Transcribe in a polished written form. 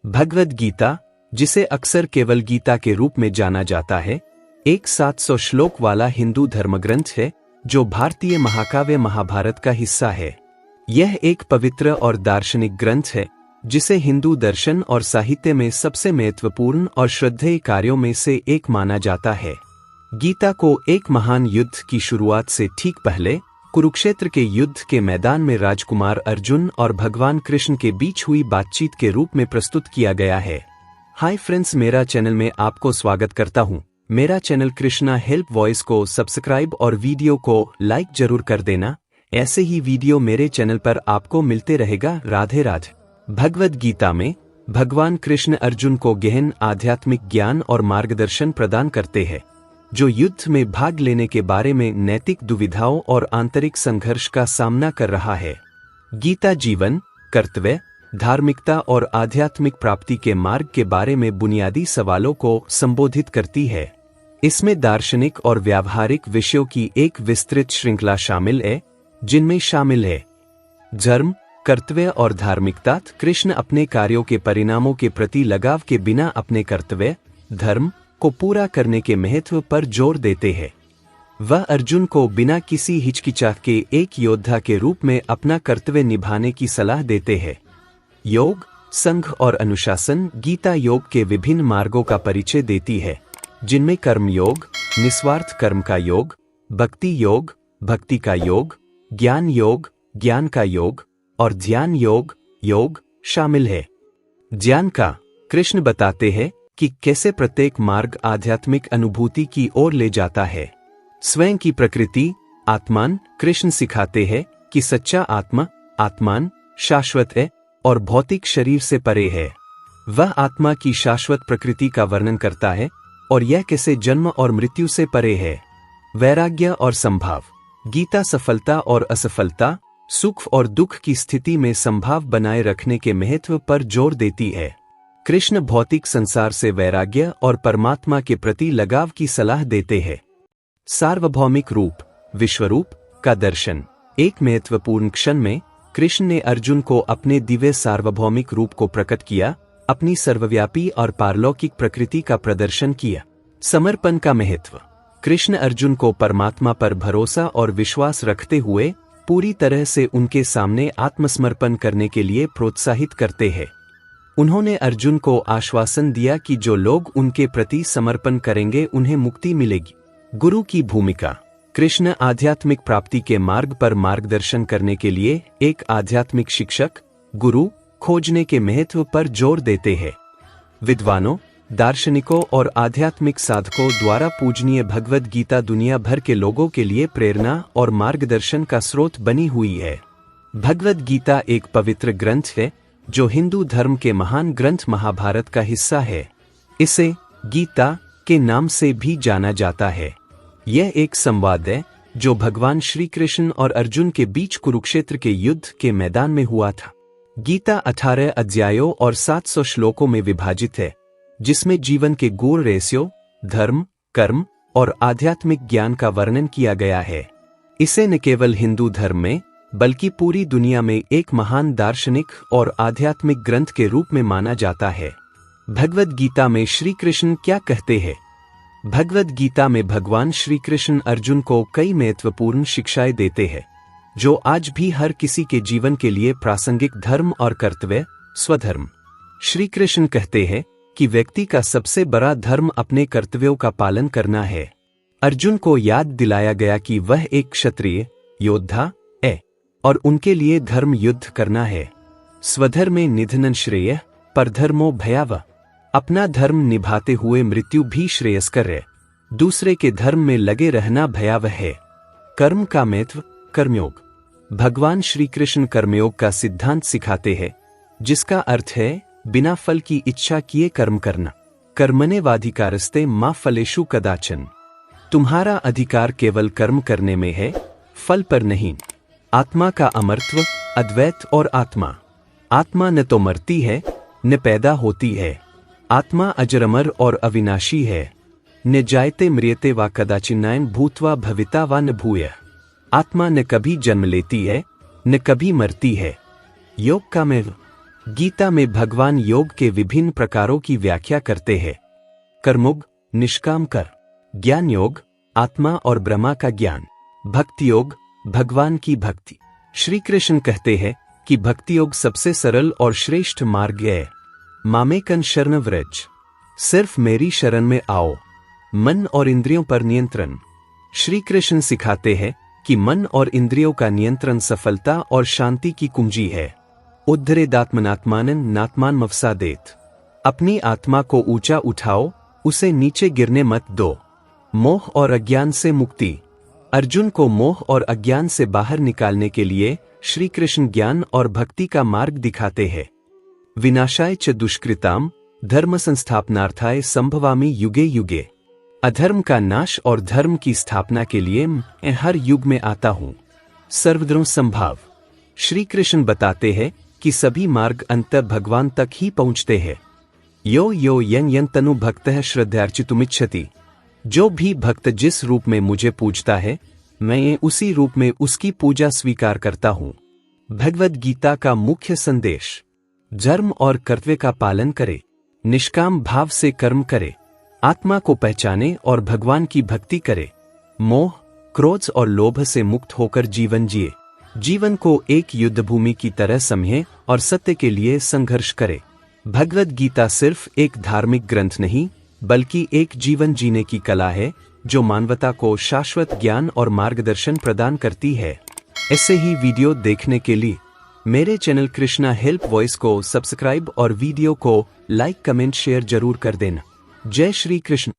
भगवद गीता, जिसे अक्सर केवल गीता के रूप में जाना जाता है, एक 700 श्लोक वाला हिंदू धर्मग्रंथ है जो भारतीय महाकाव्य महाभारत का हिस्सा है। यह एक पवित्र और दार्शनिक ग्रंथ है जिसे हिंदू दर्शन और साहित्य में सबसे महत्वपूर्ण और श्रद्धेय कार्यों में से एक माना जाता है। गीता को एक महान युद्ध की शुरुआत से ठीक पहले कुरुक्षेत्र के युद्ध के मैदान में राजकुमार अर्जुन और भगवान कृष्ण के बीच हुई बातचीत के रूप में प्रस्तुत किया गया है। हाय फ्रेंड्स, मेरा चैनल में आपको स्वागत करता हूं। मेरा चैनल कृष्णा हेल्प वॉइस को सब्सक्राइब और वीडियो को लाइक जरूर कर देना। ऐसे ही वीडियो मेरे चैनल पर आपको मिलते रहेगा। राधे राधे। भगवद गीता में भगवान कृष्ण अर्जुन को गहन आध्यात्मिक ज्ञान और मार्गदर्शन प्रदान करते हैं, जो युद्ध में भाग लेने के बारे में नैतिक दुविधाओं और आंतरिक संघर्ष का सामना कर रहा है। गीता जीवन, कर्तव्य, धार्मिकता और आध्यात्मिक प्राप्ति के मार्ग के बारे में बुनियादी सवालों को संबोधित करती है। इसमें दार्शनिक और व्यावहारिक विषयों की एक विस्तृत श्रृंखला शामिल है, जिनमें शामिल है धर्म, कर्तव्य और धार्मिकता। कृष्ण अपने कार्यों के परिणामों के प्रति लगाव के बिना अपने कर्तव्य, धर्म को पूरा करने के महत्व पर जोर देते हैं। वह अर्जुन को बिना किसी हिचकिचाहट के एक योद्धा के रूप में अपना कर्तव्य निभाने की सलाह देते हैं। योग, संघ और अनुशासन। गीता योग के विभिन्न मार्गों का परिचय देती है, जिनमें कर्म योग, निस्वार्थ कर्म का योग, भक्ति योग, भक्ति का योग, ज्ञान योग, ज्ञान का योग और ध्यान योग, योग शामिल है। ज्ञान का कृष्ण बताते हैं कि कैसे प्रत्येक मार्ग आध्यात्मिक अनुभूति की ओर ले जाता है। स्वयं की प्रकृति, आत्मान। कृष्ण सिखाते हैं कि सच्चा आत्मान शाश्वत है और भौतिक शरीर से परे है। वह आत्मा की शाश्वत प्रकृति का वर्णन करता है और यह कैसे जन्म और मृत्यु से परे है। वैराग्य और संभाव। गीता सफलता और असफलता, सुख और दुख की स्थिति में संभाव बनाए रखने के महत्व पर जोर देती है। कृष्ण भौतिक संसार से वैराग्य और परमात्मा के प्रति लगाव की सलाह देते हैं। सार्वभौमिक रूप, विश्वरूप का दर्शन। एक महत्वपूर्ण क्षण में कृष्ण ने अर्जुन को अपने दिव्य सार्वभौमिक रूप को प्रकट किया, अपनी सर्वव्यापी और पारलौकिक प्रकृति का प्रदर्शन किया। समर्पण का महत्व। कृष्ण अर्जुन को परमात्मा पर भरोसा और विश्वास रखते हुए पूरी तरह से उनके सामने आत्मसमर्पण करने के लिए प्रोत्साहित करते हैं। उन्होंने अर्जुन को आश्वासन दिया कि जो लोग उनके प्रति समर्पण करेंगे उन्हें मुक्ति मिलेगी। गुरु की भूमिका। कृष्ण आध्यात्मिक प्राप्ति के मार्ग पर मार्गदर्शन करने के लिए एक आध्यात्मिक शिक्षक, गुरु खोजने के महत्व पर जोर देते हैं। विद्वानों, दार्शनिकों और आध्यात्मिक साधकों द्वारा पूजनीय भगवद गीता दुनिया भर के लोगों के लिए प्रेरणा और मार्गदर्शन का स्रोत बनी हुई है। भगवद गीता एक पवित्र ग्रंथ है जो हिंदू धर्म के महान ग्रंथ महाभारत का हिस्सा है। इसे गीता के नाम से भी जाना जाता है। यह एक संवाद है जो भगवान श्री कृष्ण और अर्जुन के बीच कुरुक्षेत्र के युद्ध के मैदान में हुआ था। गीता 18 अध्यायों और 700 श्लोकों में विभाजित है, जिसमें जीवन के गूढ़ रहस्यों, धर्म, कर्म और आध्यात्मिक ज्ञान का वर्णन किया गया है। इसे न केवल हिंदू धर्म में बल्कि पूरी दुनिया में एक महान दार्शनिक और आध्यात्मिक ग्रंथ के रूप में माना जाता है। भगवद गीता में श्री कृष्ण क्या कहते हैं? भगवद गीता में भगवान श्री कृष्ण अर्जुन को कई महत्वपूर्ण शिक्षाएं देते हैं, जो आज भी हर किसी के जीवन के लिए प्रासंगिक। धर्म और कर्तव्य, स्वधर्म। श्री कृष्ण कहते हैं कि व्यक्ति का सबसे बड़ा धर्म अपने कर्तव्यों का पालन करना है। अर्जुन को याद दिलाया गया कि वह एक क्षत्रिय योद्धा है और उनके लिए धर्म युद्ध करना है। स्वधर्मे निधनं श्रेयः परधर्मो भयावह। अपना धर्म निभाते हुए मृत्यु भी श्रेयस्कर है। दूसरे के धर्म में लगे रहना भयावह है। कर्म का महत्व। कर्मयोग। भगवान श्री कृष्ण कर्मयोग का सिद्धांत सिखाते हैं, जिसका अर्थ है बिना फल की इच्छा किए कर्म करना। कर्मण्येवाधिकारस्ते मा फलेषु कदाचन। तुम्हारा अधिकार केवल कर्म करने में है, फल पर नहीं। आत्मा का अमरत्व, अद्वैत और आत्मा। आत्मा न तो मरती है न पैदा होती है। आत्मा अजरमर और अविनाशी है। न जायते म्रियते वा कदाचिन्नायन भूत्वा भविता वा न भूयः। आत्मा न कभी जन्म लेती है न कभी मरती है। योग का महत्व। गीता में भगवान योग के विभिन्न प्रकारों की व्याख्या करते हैं। कर्मयोग, निष्काम कर, ज्ञान योग, आत्मा और ब्रह्मा का ज्ञान, भक्ति योग, भगवान की भक्ति। श्री कृष्ण कहते हैं कि भक्ति योग सबसे सरल और श्रेष्ठ मार्ग है। मामेकं शरणं व्रज, सिर्फ मेरी शरण में आओ। मन और इंद्रियों पर नियंत्रण। श्री कृष्ण सिखाते हैं कि मन और इंद्रियों का नियंत्रण सफलता और शांति की कुंजी है। उद्धरेदात्मनात्मानं नात्मान मवसादेत, अपनी आत्मा को ऊंचा उठाओ, उसे नीचे गिरने मत दो। मोह और अज्ञान से मुक्ति। अर्जुन को मोह और अज्ञान से बाहर निकालने के लिए श्री कृष्ण ज्ञान और भक्ति का मार्ग दिखाते हैं। विनाशाय च दुष्कृताम धर्म संस्थापनार्थाय संभवामि युगे युगे, अधर्म का नाश और धर्म की स्थापना के लिए मैं हर युग में आता हूँ। सर्वद्रोह संभाव। श्री कृष्ण बताते हैं कि सभी मार्ग अंतर भगवान तक ही पहुँचते हैं। यो यो यं यं तनु भक्तः श्रद्धार्चितुमिच्छति, जो भी भक्त जिस रूप में मुझे पूजता है, मैं उसी रूप में उसकी पूजा स्वीकार करता हूँ। भगवद गीता का मुख्य संदेश। धर्म और कर्तव्य का पालन करे, निष्काम भाव से कर्म करे, आत्मा को पहचाने और भगवान की भक्ति करे, मोह, क्रोध और लोभ से मुक्त होकर जीवन जिए, जीवन को एक युद्ध भूमि की तरह समझे और सत्य के लिए संघर्ष करे। भगवद गीता सिर्फ एक धार्मिक ग्रंथ नहीं, बल्कि एक जीवन जीने की कला है जो मानवता को शाश्वत ज्ञान और मार्गदर्शन प्रदान करती है। ऐसे ही वीडियो देखने के लिए मेरे चैनल कृष्णा हेल्प वॉइस को सब्सक्राइब और वीडियो को लाइक, कमेंट, शेयर जरूर कर देना। जय श्री कृष्ण।